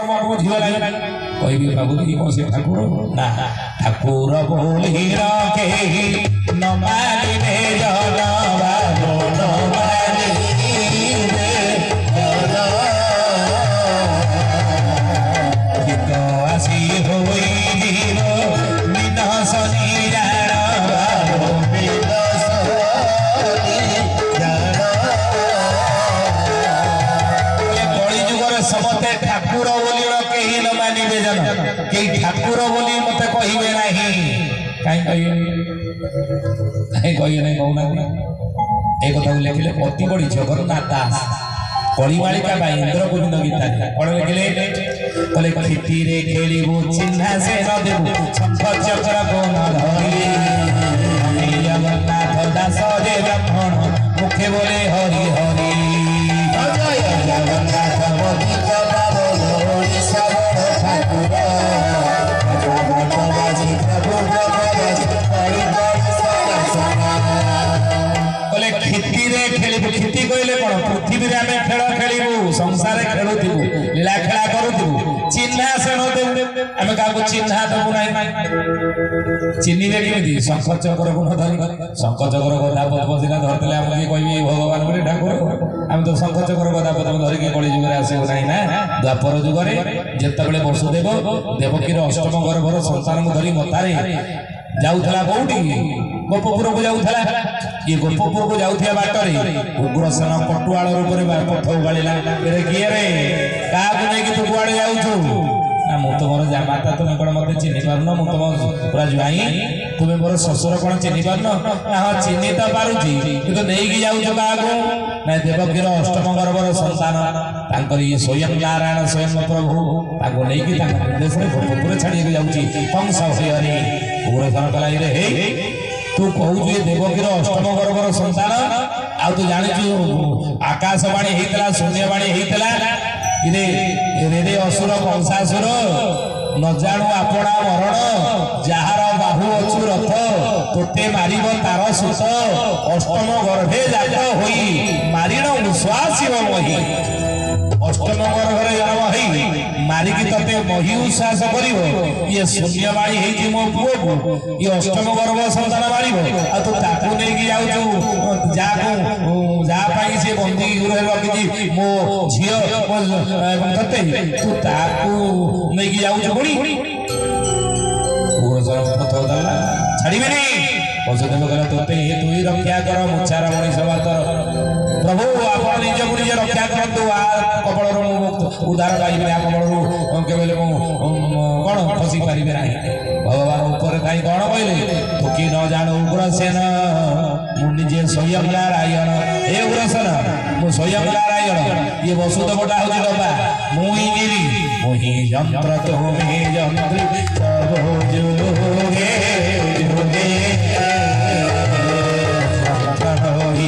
मर्म बुझीगला कहबी बाबू की कौन से ठाकुर ना ठाकुर बोली रखे न मानिबे जनवा न मानिबे गीत आसी होई जीव विनाशनी समते ठाकुर बोली कहीं न मानिबे जन कई ठाकुर बोली मते कहिबे नाही काई कहिए नहीं कहूना एक कथा लिखिले अति बड़ी जगन्नाथ दास कलिमालिका बा इंद्र गोविंद गीता कौन लिखिले कहले खेती रे खेलिबो चिन्हा से न देबो शंख चक्र को न धरि जगन्नाथ दास रे ब्राह्मण मुखे बोले हरि हरि जय जगन्नाथ बोली खेती कहले कौन पृथ्वी रे आमे खेल खेलू संसार खेलुथु लीला खेला करूथु चिन्हा से न देबु आमे का चिन्हा देबु नाही चिन्ही रे केमिति शंख चक्र को न धरि शंख चक्र गदा पद्मसिना धरतले आमे की कहबी भगवान बोले ठाकुर आमे तो शंख चक्र गदा पद्म धरि के कली जुग रे आसीबो नाही ना द्वापर जुग रे जेतबेले वसुदेव देवकीर अष्टम गर्भर संतान को धरि मतारे जाउथला कोउठी गोपपुर को जाउथला ये गोपपुर को जाउथिया बाटरे उग्रसेन पटुआल रूप रे पथ उगालिला रे किए रे का को नै कि तू कुआडे जाउछु ना मु तो मोर जा माता तुम कोन मते चिन्हि पारनो मु तुम पूरा जुआई तुमे मोर ससुर कोन चिन्हि पारनो हां चिन्हि त पारुची तू तो नै कि जाउछु का को ना देवकीर अष्टम गर्भर संतान तांकर ये स्वयं नारायण स्वयं प्रभु ताको नै कि तांकर देश रे गोपपुर छाडी के जाउची कंस हरि उग्रसेन कलाई रे हे तू कहू देवकीर अष्टम गर्भर संतान आ तू जानिछु आकाशवाणी हेतला शून्यवाणी हेतला इरे रे असुर कंसासुर न जाणु आपणा मरण जहार बाहु अछु रथ तोते मारिब तार सुत अष्टम गर्भे जात होई मारिण उश्वासिव मही अष्टम गर्भरे जन्म हई मारिकी तते मही उश्वास करिवो ये शून्यवाणी हेछि मो पुओ को ये अष्टम गर्भ संतान मारिवो आ तू ताकू नै कि जाउछु जा पाई से बंदी गुरु रखिजी मो झियो एवं तते तू ताकू नै कि जाउछु कोनी पूरा सब पथ दला छाड़ीबे नै वसुदेव कहला तोते हे तू ही रक्षा कर मुछारा मणि सवातर प्रभु आपण निज गुरु जे रक्षा करतु आ कपड़ रो मुक्त उदार पाइबे आ कपड़ रो केबेले कोन फसी पारिबे नाही भगवान ऊपर काई कोन कहले तो की न जानो उग्रसेन मु निजे स्वयं नारायण हे उग्रसेन मु स्वयं नारायण ये वसुदेवटा होजी बाबा मु ही गिरी मु ही यंत्र तो मे यंत्र सब जोगे जोगे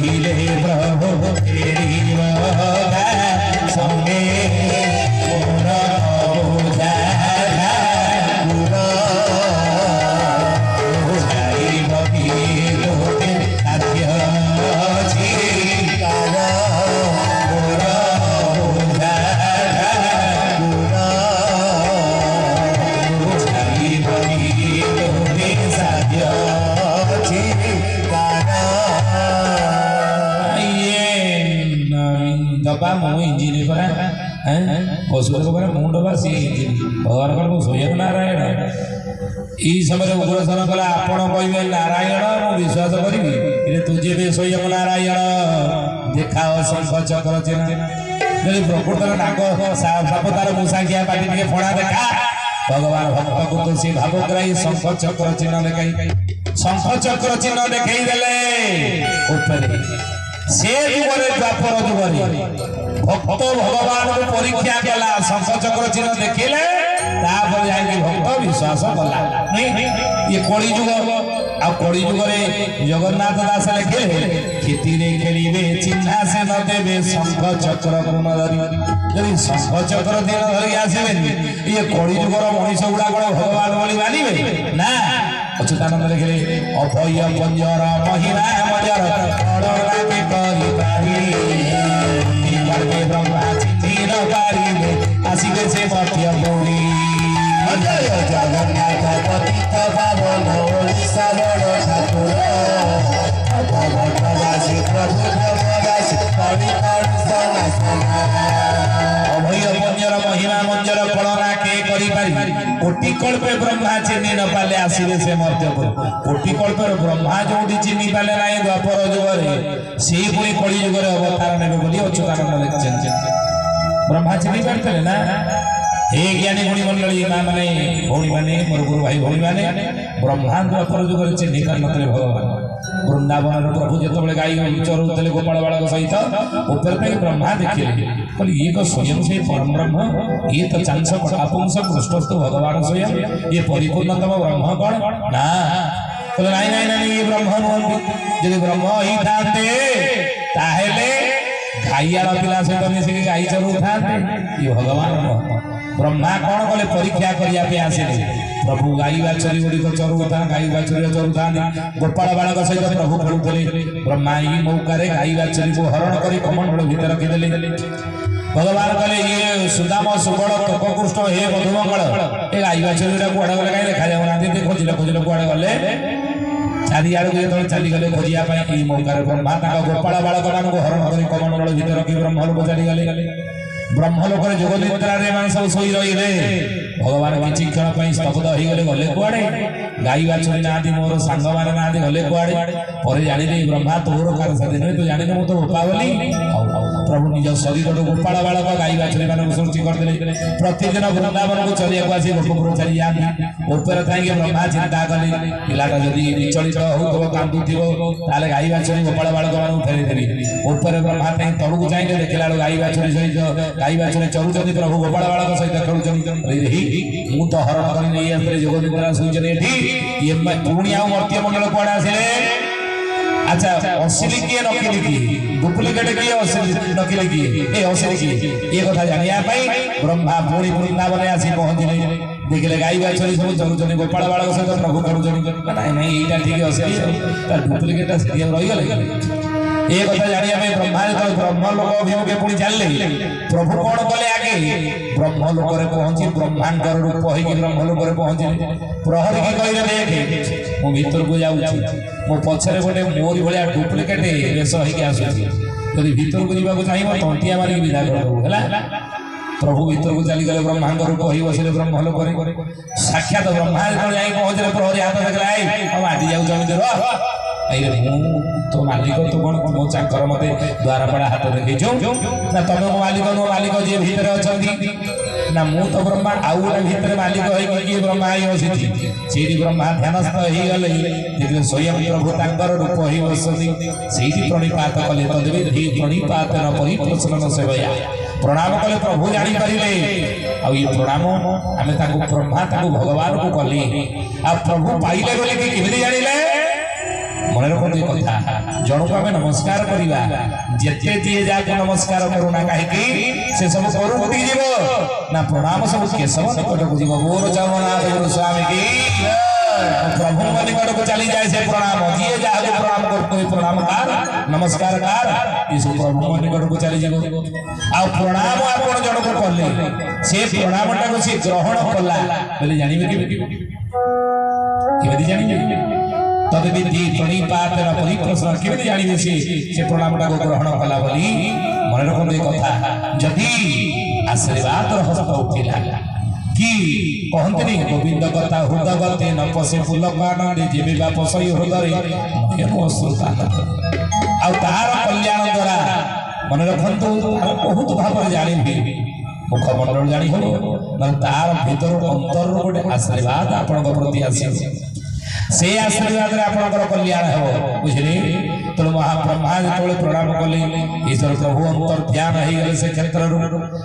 हिले प्रभु तेरी वादा संगे मोरा बुझा पूरा बुझाई बबी लोके आद्य छी कारा मोरा बुझा पूरा बुझाई बबी लोके साध्य छी कारा दबा मु इंजिन करा हैं वसुदेव करा मुंड बा सी इंजिन भगवान कर स्वयं नारायण ई समय उग्रसेन कला आपण कहबे नारायण मु विश्वास करिबी रे तुझे भी स्वयं नारायण देखाओ शंख चक्र चिन्ह जदि प्रकृतर नाग साप तार मुसा किया पाटी के फणा देखा भगवान भक्त को तो से भावग्राही शंख चक्र चिन्ह देखाई शंख चक्र चिन्ह देखाई देले ऊपर से जुगरे द्वापर जुगरे भक्त भगवान को परीक्षा कला शंख चक्र चिन्ह देखिले तापर जाई भक्त विश्वास कला नहीं ये कली जुग आ कली जुग रे जगन्नाथ दास लिखिले खेती रे खेलिबे चिन्हा से न देबे शंख चक्र को न धरि यदि शंख चक्र दिन धरि आसीबे ये कली जुग रो मनीष गुडा गुडा भगवान बोली मानिबे ना अच्युतानंद लिखिले अभय पंजर महिमा मजर कळला के करी पारी निबारे ब्रह्मा चिन्ह पारिबे आ ଆସିବେ ସେ ମଧ୍ୟ ପୁଣି ଜୟ ଜଗନ୍ନାଥ ପତିତ ପାବନ ଓଡ଼ିଶା ବଡ଼ ଠାକୁର ଭଗବାନବାସୀ ପ୍ରଭୁ ଜଗଦାସୀ କରି ଅଭୟ ମଞ୍ଜର ମହିମା ମଞ୍ଜର କଳନା କେ କରିପାରି କୋଟି କଳ୍ପେ ବ୍ରହ୍ମା ଚିହ୍ନି ନ ପାଲେ ଆସିବେ ସେ ମଧ୍ୟ କୋଟି କଳ୍ପର ବ୍ରହ୍ମା ଯୋଉଠି ଚିହ୍ନି ପାଲେ ନାହିଁ ଦ୍ୱାପର ଯୁଗରେ ସେଇ ପୁଣି କଳି ଯୁଗରେ ଅବତାର ନେବେ ବୋଲି ଅଚ୍ୟୁତାନନ୍ଦ ଲେଖିଛନ୍ତି। ବ୍ରହ୍ମା ଚିହ୍ନି ପାରିଥିଲେ ନା हे ज्ञानी गुणी मंडली माँ माने भौणी माने मोर गुरु भाई भौणी माने ब्रह्मांड द्वापर जुगर चिन्हि पार नथिले भगवान वृंदावन प्रभु जेतबेले गाई चरुतले गोपाल बालक सहित ऊपर पे ब्रह्मा देखिले कहले ये तो स्वयं से परम ब्रह्म ये तो चांस कटापुंस कृष्णस्तु भगवान स्वयं ये परिपूर्णतम ब्रह्म कौन ना कहले नहीं नहीं नहीं ये ब्रह्म नुहंती यदि ब्रह्म ही थाते ताहेले गाईयार पिला सहित मिसिक गाई चरु थाते ये भगवान ब्रह्मा कौन कले परीक्षा करिया पे आसिले प्रभु गाई बाछुरी गुड़िक चरुता गाई बाछुरी चरुता गोपाल बालक सहित प्रभु खेलुले ब्रह्मा ई मौकारे गाई बाछुरी को हरण कर कमंडल भीतर रखिदेले भगवान कहले ये सुदाम सुबल तपकृष्ण हे मधुमंगल ए गाई बाछुरी कुआड़े गले कहीं देखा जाऊना खोजिले खोजिले कुआड़े गले चारिआड़ को जो चली गले खोजिया मौका ब्रह्मा गोपाल बालक मान हरण कर कमंडल भीतर रखी ब्रह्मलोक चली गले ब्रह्मलोक जोगनिद्रा सब शोई रही भगवान किसी क्षण स्तब्ध हो गले गले कुआड़े गाई बाछुरी ना मोर सांग मैंने ना गले कुआड़े पर जानी ब्रह्मा तोर कार साथी नुहे तो जानी मु तो गोपा बोली प्रभु निज शरीर गोपाल बालक गाई बाछुरी मान सृष्टि करते प्रतिदिन वृंदावन को चलिया आसी गोपपुर चली जाती ऊपर थी ब्रह्मा चिंता कले पिलाटा जदि विचलित हो कांदुव ताले गाई बाछुरी गोपाल बालक मान फेरीदेवी ऊपर ब्रह्मा तलू चाहिए देखला गाई बाछुरी सहित गाई बाछुरी चरुचंदी प्रभु गोपाल बालक सहित खेलुंट मु तो हरण कर नहीं आसले जोगनिद्रा सुचने ये पुणी आउ मर्त्य मंडल कुआड़े आसिले अच्छा असली किए नकली किए डुप्लिकेट किए असली नकली किए ए असली किए ये कथा जानिया ब्रह्मा पुणी वृंदावन आसी पहुंचले देखले गाई बाछुरी सब चरुचंदी गोपाल बालक सहित प्रभु खेलुंट नहीं यहाँ ठीक असली डुप्लिकेट रही गले ये कथा जानिया ब्रह्मा जो ब्रह्मलोक अभिमुखे पुणी चलले प्रभु कौन कले आगे ब्रह्मलोक पहुंची ब्रह्मांडर रूप हो ब्रह्मलोक पहुंचे प्रहरी की कहले देखे मु भीतर को जाऊँ मो पछरे गोटे मोरी भाया डुप्लिकेट रेस होगी आसूसी जब भीतर को जावाक चाहिए तंटिया मारिक विदा कर प्रभु भीतर को चली गले ब्रह्मांड रूप हो बसले ब्रह्मलोक साक्षात ब्रह्मा जो पहुंचे प्रहरी हाथ देखला माटी जाऊँ तो मालिक तो कौन मो चाकर मत द्वारपड़ा हाथ देखो ना तुम मो मालिक जी भीतर अच्छा ना मु तो ब्रह्मा आउ गोटे भीतर मालिक हो ब्रह्मा बसी से ब्रह्मा ध्यानस्थ हो गले देखिए स्वयं प्रभु तांकर रूप हो बसती से प्रणिपात कले तद्विधि प्रणिपात न परिप्रश्न सेवया प्रणाम कले प्रभु जापर आ प्रणाम आम ब्रह्मा भगवान को कले आ प्रभु पाइले बोले कि जानिले मन रखते कथा जन को आम नमस्कार करवा जिते जी जाके नमस्कार करूना कहीं से सब करू जीव ना प्रणाम सब केशव निकट को जीव मोर जगन्नाथ गुरु स्वामी की प्रभु निकट को चली जाए से प्रणाम जी जहाँ प्रणाम करते प्रणाम कार नमस्कार कार ये सब प्रभु निकट को चली जाए आ प्रणाम आप जन को कले से प्रणाम टाक से ग्रहण कला बोले जानवे कि जानवे तद्विधि प्रणिपात परिप्रश्न केमी जानवे से प्रणाम टाक ग्रहण कला बोली मन रखते कथा जदि आशीर्वाद हस्त उठिला कि कहते गोविंद कथा हृदय गते न पशे फूल कानंदे जेबे बा पशई हृदय तार कल्याण द्वारा मन रखु बहुत भाव जानी मुखमंडल जानी हम तार भीतर अंतर गोटे आशीर्वाद आपण प्रति आस से आशीर्वाद आपंकर कल्याण हो बुझे तेणु महाब्रह्मा जो प्रणाम कले ईश्वर प्रभु अंतर ध्यान हो गले से क्षेत्र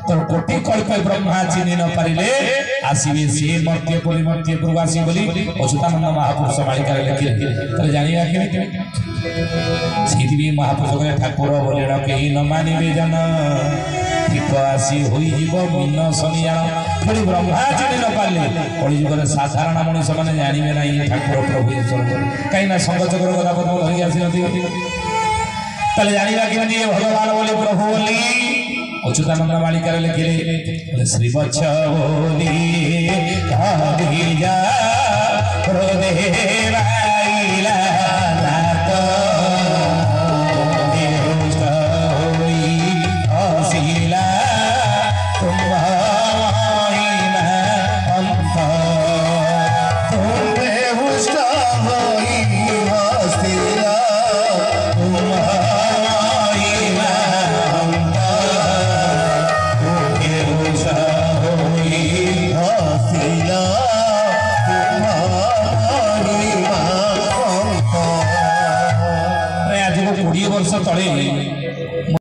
तेणु कोटि कल्प ब्रह्मा चिन्ह न पारे आसवे सी मर्त्यपुरी मर्त्यपुर आसी बोली अच्युतानंद महापुरुष मालिका लिखे तेरे जाना कि महापुरुष ठाकुर बोले कहीं न मानवे जन ठीक आसी मीन शनियाण फिर ब्रह्मा चिन्ह न पारे कलिजुगर साधारण मनुष्य मैंने जानवे ना ये ठाकुर प्रभु ईश्वर कहीं संगचक्र कथा धरिक आसी जाना कि भगवान बोले प्रभु बोली ଅଚ୍ୟୁତାନନ୍ଦ ମାଳିକାରେ ଲେଖିଲେ ଶ୍ରୀ ବଚ୍ଛ ବୋଲି କହିଯା ହୃଦେ ବାଇଲା ନାଥ ଦେହୁଷ୍ଟ ହୋଇ ହସିଲା ତୁମ ମହିମା ଅନ୍ତ ତୁମେ ହୁଷ୍ଟ